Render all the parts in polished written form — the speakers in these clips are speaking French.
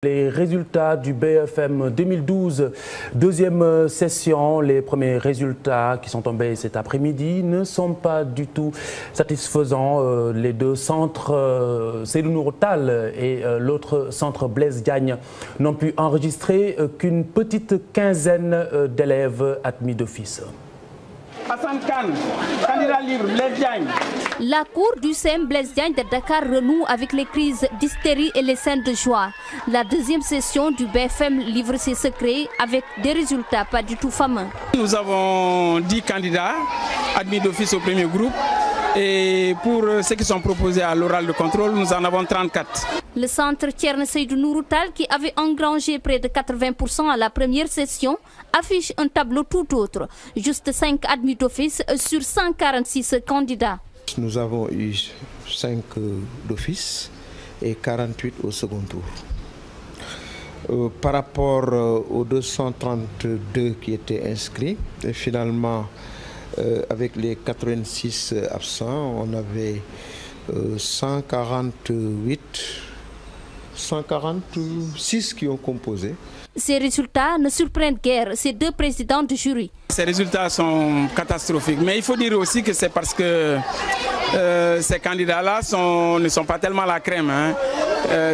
Les résultats du BFM 2012, deuxième session, les premiers résultats qui sont tombés cet après-midi ne sont pas du tout satisfaisants. Les deux centres, Seydou Nourou Tall et l'autre centre Blaise Diagne, n'ont pu enregistrer qu'une petite quinzaine d'élèves admis d'office. Hassan Khan, candidat libre, Blaise Diagne. La cour du CEM Blaise Diagne de Dakar renoue avec les crises d'hystérie et les scènes de joie. La deuxième session du BFM livre ses secrets avec des résultats pas du tout fameux. Nous avons 10 candidats admis d'office au premier groupe et pour ceux qui sont proposés à l'oral de contrôle, nous en avons 34. Le centre Thierno Seydou Nourou Tall, qui avait engrangé près de 80% à la première session, affiche un tableau tout autre. Juste 5 admis d'office sur 146 candidats. Nous avons eu 5 d'office et 48 au second tour. Par rapport aux 232 qui étaient inscrits, et finalement, avec les 86 absents, on avait 146 qui ont composé. Ces résultats ne surprennent guère ces deux présidents de jury. Ces résultats sont catastrophiques, mais il faut dire aussi que c'est parce que ces candidats-là ne sont pas tellement la crème.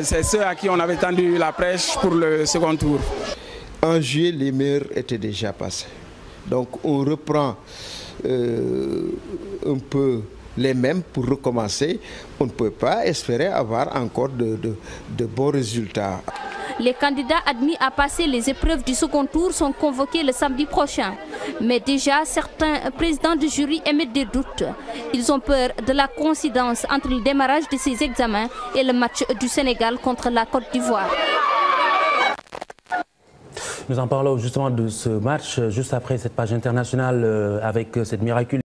C'est ceux à qui on avait tendu la prêche pour le second tour. En juillet, les meilleurs étaient déjà passés. Donc on reprend un peu les mêmes pour recommencer. On ne peut pas espérer avoir encore de bons résultats. Les candidats admis à passer les épreuves du second tour sont convoqués le samedi prochain. Mais déjà, certains présidents de jury émettent des doutes. Ils ont peur de la coïncidence entre le démarrage de ces examens et le match du Sénégal contre la Côte d'Ivoire. Nous en parlons justement de ce match juste après cette page internationale avec cette miraculeuse